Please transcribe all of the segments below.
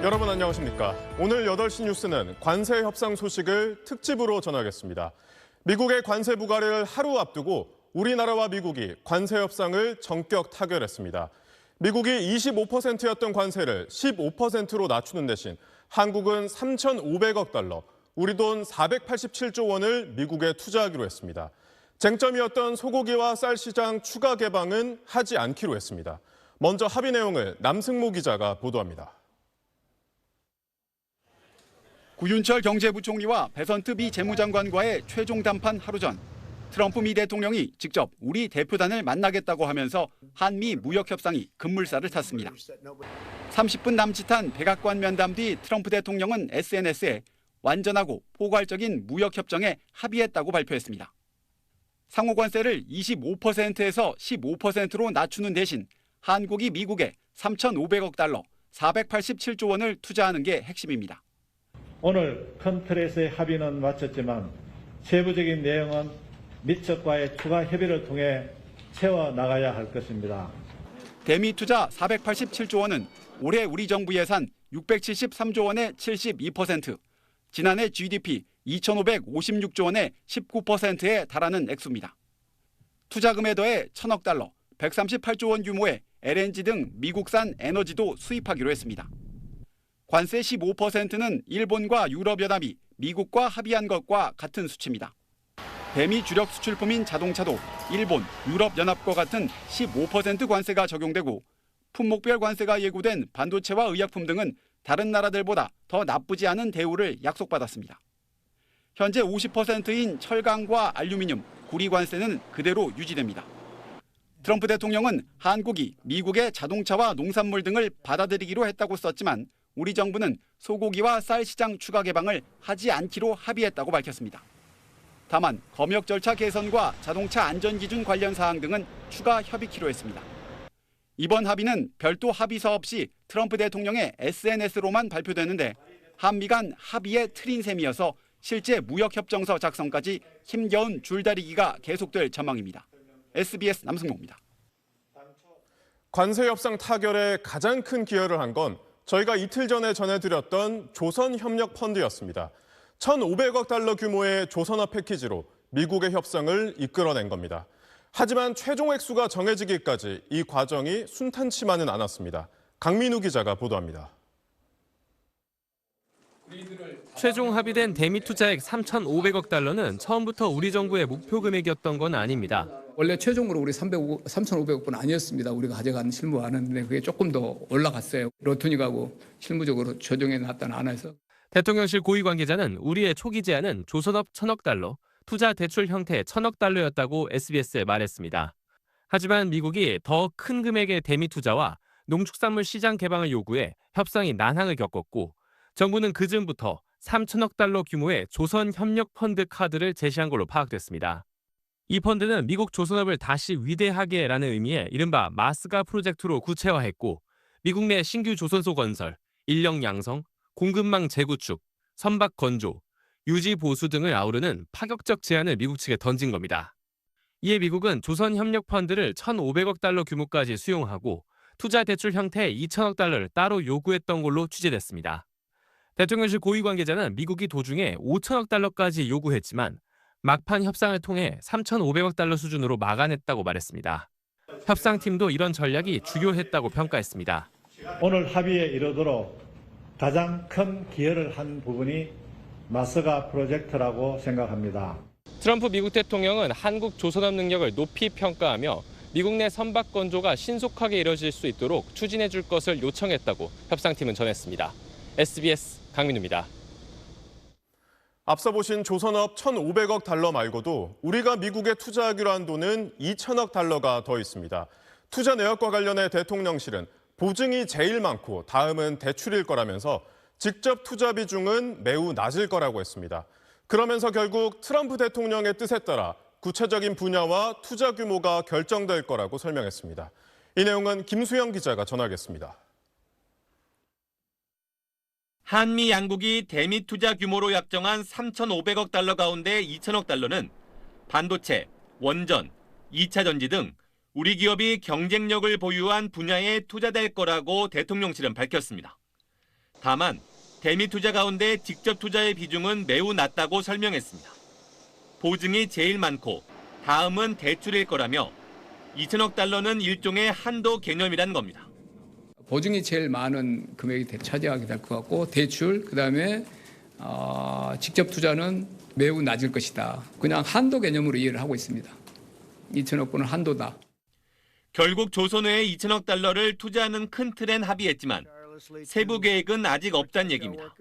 여러분 안녕하십니까? 오늘 8시 뉴스는 관세 협상 소식을 특집으로 전하겠습니다. 미국의 관세 부과를 하루 앞두고 우리나라와 미국이 관세 협상을 전격 타결했습니다. 미국이 25%였던 관세를 15%로 낮추는 대신 한국은 3,500억 달러, 우리 돈 487조 원을 미국에 투자하기로 했습니다. 쟁점이었던 소고기와 쌀 시장 추가 개방은 하지 않기로 했습니다. 먼저 합의 내용을 남승모 기자가 보도합니다. 구윤철 경제부총리와 베선트 미 재무장관과의 최종 담판 하루 전, 트럼프 미 대통령이 직접 우리 대표단을 만나겠다고 하면서 한미 무역 협상이 급물살을 탔습니다. 30분 남짓한 백악관 면담 뒤 트럼프 대통령은 SNS에 완전하고 포괄적인 무역 협정에 합의했다고 발표했습니다. 상호 관세를 25%에서 15%로 낮추는 대신 한국이 미국에 3,500억 달러, 487조 원을 투자하는 게 핵심입니다. 오늘 큰 틀에서의 합의는 마쳤지만 세부적인 내용은 미측과의 추가 협의를 통해 채워나가야 할 것입니다. 대미 투자 487조 원은 올해 우리 정부 예산 673조 원의 72%, 지난해 GDP 2,556조 원의 19%에 달하는 액수입니다. 투자금에 더해 1,000억 달러, 138조 원 규모의 LNG 등 미국산 에너지도 수입하기로 했습니다. 관세 15%는 일본과 유럽연합이 미국과 합의한 것과 같은 수치입니다. 대미 주력 수출품인 자동차도 일본, 유럽연합과 같은 15% 관세가 적용되고 품목별 관세가 예고된 반도체와 의약품 등은 다른 나라들보다 더 나쁘지 않은 대우를 약속받았습니다. 현재 50%인 철강과 알루미늄, 구리 관세는 그대로 유지됩니다. 트럼프 대통령은 한국이 미국의 자동차와 농산물 등을 받아들이기로 했다고 썼지만 우리 정부는 소고기와 쌀 시장 추가 개방을 하지 않기로 합의했다고 밝혔습니다. 다만 검역 절차 개선과 자동차 안전기준 관련 사항 등은 추가 협의키로 했습니다. 이번 합의는 별도 합의서 없이 트럼프 대통령의 SNS로만 발표되는데 한미 간 합의의 틀인 셈이어서 실제 무역협정서 작성까지 힘겨운 줄다리기가 계속될 전망입니다. SBS 남승모입니다. 관세 협상 타결에 가장 큰 기여를 한 건 저희가 이틀 전에 전해드렸던 조선협력펀드였습니다. 1,500억 달러 규모의 조선업 패키지로 미국의 협상을 이끌어낸 겁니다. 하지만 최종 액수가 정해지기까지 이 과정이 순탄치만은 않았습니다. 강민우 기자가 보도합니다. 최종 합의된 대미 투자액 3,500억 달러는 처음부터 우리 정부의 목표 금액이었던 건 아닙니다. 원래 최종으로 우리 3,500억 원 아니었습니다. 우리가 가져간 실무안은 그게 조금 더 올라갔어요. 로투닉하고 실무적으로 조정해 놨다는 안에서. 대통령실 고위 관계자는 우리의 초기 제안은 조선업 1,000억 달러, 투자 대출 형태 1,000억 달러였다고 SBS에 말했습니다. 하지만 미국이 더 큰 금액의 대미 투자와 농축산물 시장 개방을 요구해 협상이 난항을 겪었고 정부는 그즈음부터 3,000억 달러 규모의 조선협력펀드 카드를 제시한 걸로 파악됐습니다. 이 펀드는 미국 조선업을 다시 위대하게라는 의미의 이른바 마스가 프로젝트로 구체화했고 미국 내 신규 조선소 건설, 인력 양성, 공급망 재구축, 선박 건조, 유지 보수 등을 아우르는 파격적 제안을 미국 측에 던진 겁니다. 이에 미국은 조선협력펀드를 1,500억 달러 규모까지 수용하고 투자 대출 형태의 2,000억 달러를 따로 요구했던 걸로 취재됐습니다. 대통령실 고위 관계자는 미국이 도중에 5,000억 달러까지 요구했지만 막판 협상을 통해 3,500억 달러 수준으로 막아냈다고 말했습니다. 협상팀도 이런 전략이 주요했다고 평가했습니다. 오늘 합의에 이르도록 가장 큰 기여를 한 부분이 마스가 프로젝트라고 생각합니다. 트럼프 미국 대통령은 한국 조선업 능력을 높이 평가하며 미국 내 선박 건조가 신속하게 이뤄질 수 있도록 추진해 줄 것을 요청했다고 협상팀은 전했습니다. SBS 강민우입니다. 앞서 보신 조선업 1,500억 달러 말고도 우리가 미국에 투자하기로 한 돈은 2,000억 달러가 더 있습니다. 투자 내역과 관련해 대통령실은 보증이 제일 많고 다음은 대출일 거라면서 직접 투자 비중은 매우 낮을 거라고 했습니다. 그러면서 결국 트럼프 대통령의 뜻에 따라 구체적인 분야와 투자 규모가 결정될 거라고 설명했습니다. 이 내용은 김수영 기자가 전하겠습니다. 한미 양국이 대미 투자 규모로 약정한 3,500억 달러 가운데 2,000억 달러는 반도체, 원전, 2차 전지 등 우리 기업이 경쟁력을 보유한 분야에 투자될 거라고 대통령실은 밝혔습니다. 다만 대미 투자 가운데 직접 투자의 비중은 매우 낮다고 설명했습니다. 보증이 제일 많고 다음은 대출일 거라며 2천억 달러는 일종의 한도 개념이란 겁니다. 보증이 제일 많은 금액이 차지하게 될 것 같고 대출, 그다음에 직접 투자는 매우 낮을 것이다. 그냥 한도 개념으로 이해를 하고 있습니다. 2천억 원은 한도다. 결국 조선회에 2천억 달러를 투자하는 큰 틀엔 합의했지만 세부 계획은 아직 없다는 얘기입니다.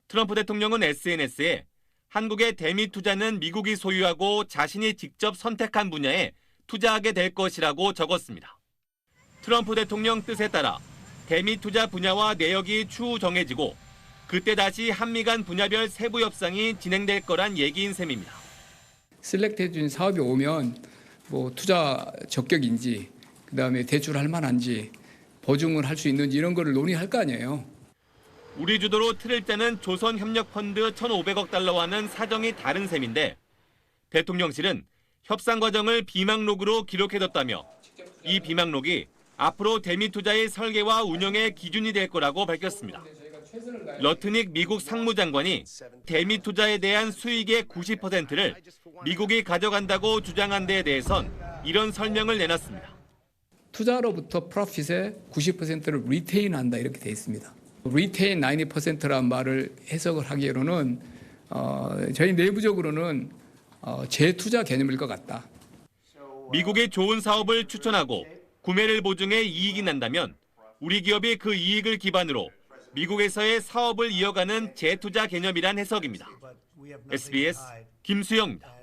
트럼프 대통령은 SNS에 한국의 대미 투자는 미국이 소유하고 자신이 직접 선택한 분야에 투자하게 될 것이라고 적었습니다. 트럼프 대통령 뜻에 따라 대미 투자 분야와 내역이 추후 정해지고 그때 다시 한미 간 분야별 세부 협상이 진행될 거란 얘기인 셈입니다. 셀렉트해 준 사업이 오면 뭐 투자 적격인지, 그다음에 대출할 만한지, 보증을 할 수 있는지 이런 거를 논의할 거 아니에요. 우리 주도로 틀을 짜는 조선협력펀드 1,500억 달러와는 사정이 다른 셈인데 대통령실은 협상 과정을 비망록으로 기록해뒀다며 이 비망록이 앞으로 대미 투자의 설계와 운영의 기준이 될 거라고 밝혔습니다. 러트닉 미국 상무장관이 대미 투자에 대한 수익의 90%를 미국이 가져간다고 주장한 데에 대해선 이런 설명을 내놨습니다. 투자로부터 프로핏의 90%를 리테인한다 이렇게 돼 있습니다. 리테인 90%란 말을 해석을 하기로는 저희 내부적으로는 재투자 개념일 것 같다. 미국의 좋은 사업을 추천하고 구매를 보증해 이익이 난다면 우리 기업이 그 이익을 기반으로 미국에서의 사업을 이어가는 재투자 개념이란 해석입니다. SBS 김수영입니다.